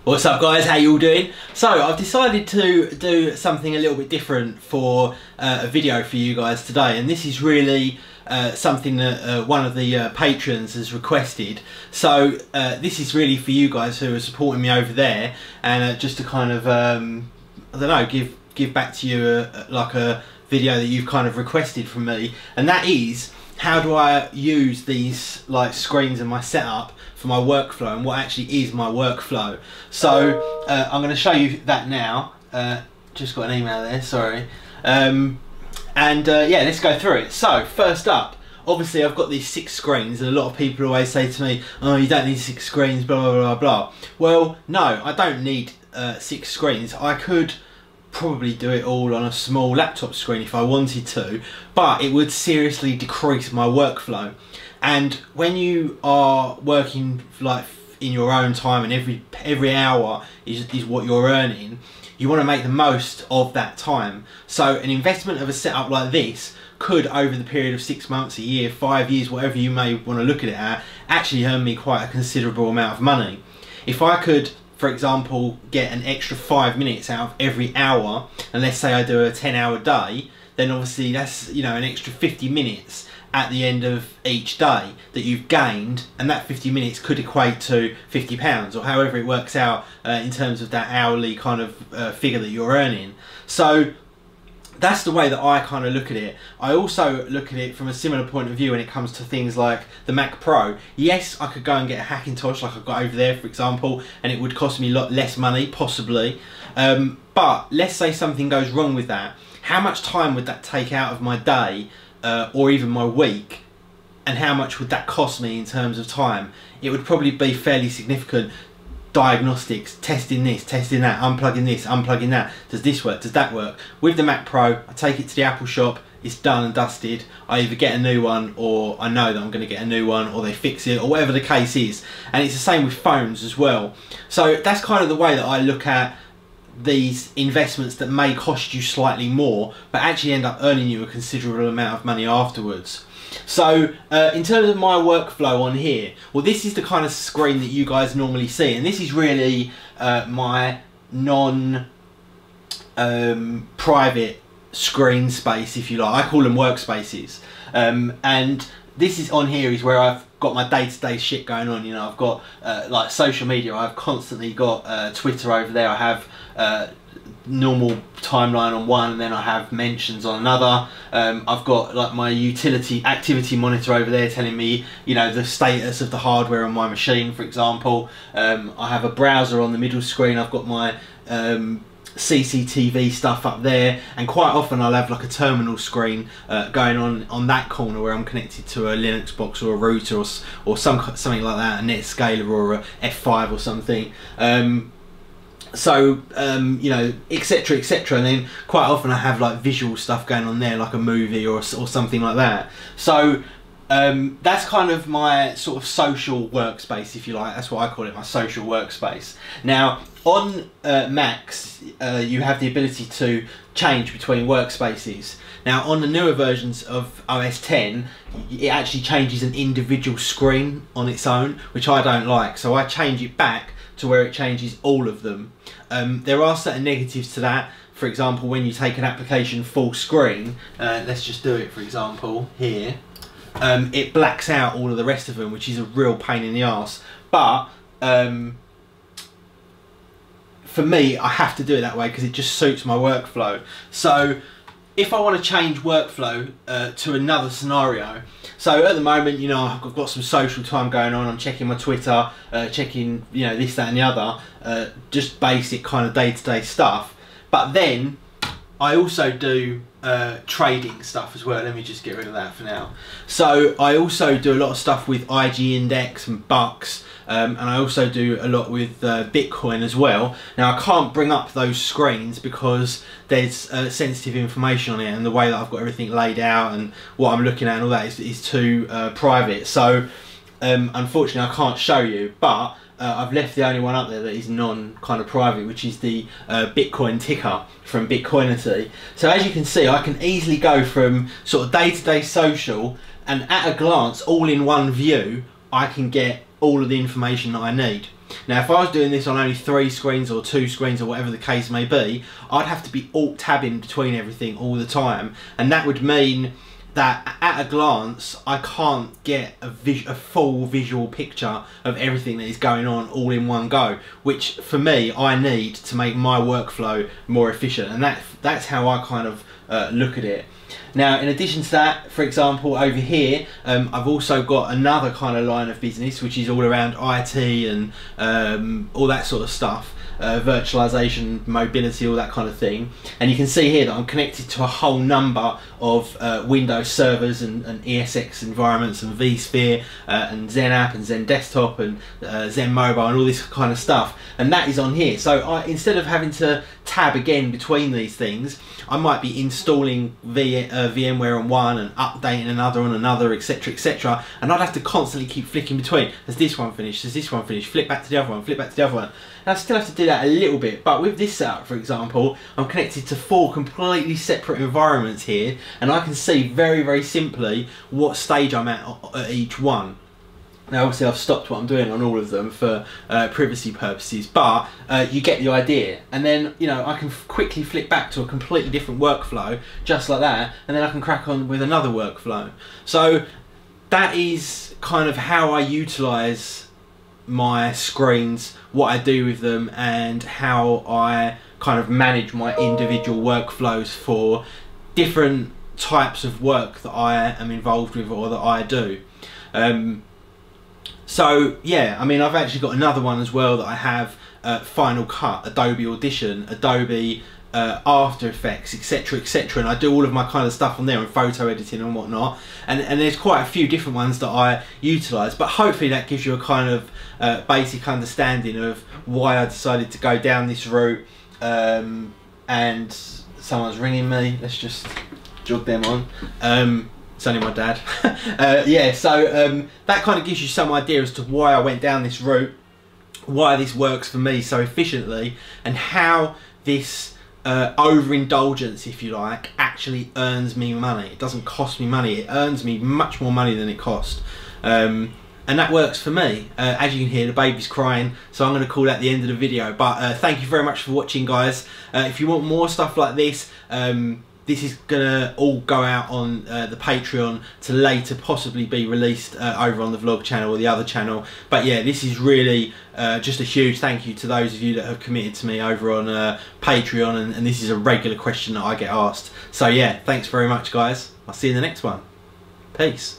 What's up guys, how you all doing? So I've decided to do something a little bit different for a video for you guys today, and this is really something that one of the patrons has requested. So this is really for you guys who are supporting me over there, and just to kind of I don't know, give back to you like a video that you've kind of requested from me, and that is how do I use these like screens in my setup for my workflow, and what actually is my workflow. So I'm going to show you that now. Just got an email there, sorry. Yeah, let's go through it. So first up, obviously I've got these 6 screens, and a lot of people always say to me, oh, you don't need 6 screens, blah blah blah blah. Well, no, I don't need 6 screens. I could probably do it all on a small laptop screen if I wanted to, but it would seriously decrease my workflow. And when you are working like in your own time, and every hour is what you're earning, you want to make the most of that time. So an investment of a setup like this could, over the period of 6 months, a year, 5 years, whatever you may want to look at it at, actually earn me quite a considerable amount of money. If I could, for example, get an extra 5 minutes out of every hour, and let's say I do a 10-hour day, then obviously that's, you know, an extra 50 minutes at the end of each day that you've gained, and that 50 minutes could equate to £50, or however it works out in terms of that hourly kind of figure that you're earning. So that's the way that I kind of look at it. I also look at it from a similar point of view when it comes to things like the Mac Pro. Yes, I could go and get a Hackintosh like I've got over there, for example, and it would cost me a lot less money, possibly. But let's say something goes wrong with that. How much time would that take out of my day, or even my week? And how much would that cost me in terms of time? It would probably be fairly significant. Diagnostics, testing this, testing that, unplugging this, unplugging that. Does this work? Does that work? With the Mac Pro, I take it to the Apple shop, it's done and dusted. I either get a new one, or I know that I'm going to get a new one, or they fix it, or whatever the case is. And it's the same with phones as well. So that's kind of the way that I look at these investments that may cost you slightly more, but actually end up earning you a considerable amount of money afterwards. So in terms of my workflow on here, well, this is the kind of screen that you guys normally see, and this is really my non-private screen space, if you like. I call them workspaces, and this is on here is where I've got my day-to-day shit going on. You know, I've got like social media. I've constantly got Twitter over there. I have normal timeline on one, and then I have mentions on another. I've got like my utility activity monitor over there telling me, you know, the status of the hardware on my machine, for example. I have a browser on the middle screen. I've got my CCTV stuff up there, and quite often I'll have like a terminal screen going on that corner where I'm connected to a Linux box or a router or something like that, a Netscaler or a F5 or something. So you know, etc, etc, and then quite often I have like visual stuff going on there, like a movie or something like that. So that's kind of my sort of social workspace, if you like. That's what I call it, my social workspace. Now on Macs, you have the ability to change between workspaces. Now on the newer versions of OS X, it actually changes an individual screen on its own, which I don't like, so I change it back to where it changes all of them. There are certain negatives to that. For example, when you take an application full screen, let's just do it for example here, it blacks out all of the rest of them, which is a real pain in the arse. But for me, I have to do it that way because it just suits my workflow. So if I want to change workflow to another scenario, so at the moment, you know, I've got some social time going on. I'm checking my Twitter, checking, you know, this, that and the other, just basic kind of day-to-day stuff. But then I also do trading stuff as well. Let me just get rid of that for now. So I also do a lot of stuff with IG Index and Bucks, and I also do a lot with Bitcoin as well. Now I can't bring up those screens because there's sensitive information on it, and the way that I've got everything laid out and what I'm looking at and all that is too private. So unfortunately I can't show you, but I've left the only one up there that is non-kind of private, which is the Bitcoin ticker from Bitcoinity. So as you can see, I can easily go from sort of day-to-day social, and at a glance, all in one view, I can get all of the information that I need. Now if I was doing this on only 3 screens or 2 screens or whatever the case may be, I'd have to be alt-tabbing between everything all the time, and that would mean that at a glance I can't get a full visual picture of everything that is going on all in one go, which for me I need to make my workflow more efficient, and that's how I kind of look at it. Now in addition to that, for example over here I've also got another kind of line of business which is all around IT and all that sort of stuff. Virtualization, mobility, all that kind of thing, and you can see here that I'm connected to a whole number of Windows servers and ESX environments and vSphere and XenApp and XenDesktop and XenMobile and all this kind of stuff, and that is on here. So instead of having to tab again between these things, I might be installing VMware on one and updating another on another, etc, etc, and I'd have to constantly keep flicking between. Has this one finished? Has this one finished? Flip back to the other one, flip back to the other one. And I still have to do that a little bit, but with this setup, for example, I'm connected to 4 completely separate environments here, and I can see very, very simply what stage I'm at each one. Now obviously I've stopped what I'm doing on all of them for privacy purposes, but you get the idea. And then, you know, I can quickly flip back to a completely different workflow, just like that, and then I can crack on with another workflow. So that is kind of how I utilise my screens, what I do with them, and how I kind of manage my individual workflows for different types of work that I am involved with or that I do. So yeah, I mean, I've actually got another one as well that I have, Final Cut, Adobe Audition, Adobe After Effects, etc, etc, and I do all of my kind of stuff on there and photo editing and whatnot, and there's quite a few different ones that I utilise, but hopefully that gives you a kind of basic understanding of why I decided to go down this route. And someone's ringing me, let's just jog them on. It's only my dad. Yeah, so that kind of gives you some idea as to why I went down this route, why this works for me so efficiently, and how this overindulgence, if you like, actually earns me money. It doesn't cost me money, it earns me much more money than it cost. And that works for me. As you can hear, the baby's crying, so I'm going to call that the end of the video. But thank you very much for watching, guys. If you want more stuff like this, this is gonna all go out on the Patreon to later possibly be released over on the vlog channel or the other channel. But yeah, this is really just a huge thank you to those of you that have committed to me over on Patreon, and this is a regular question that I get asked. So yeah, thanks very much, guys. I'll see you in the next one. Peace.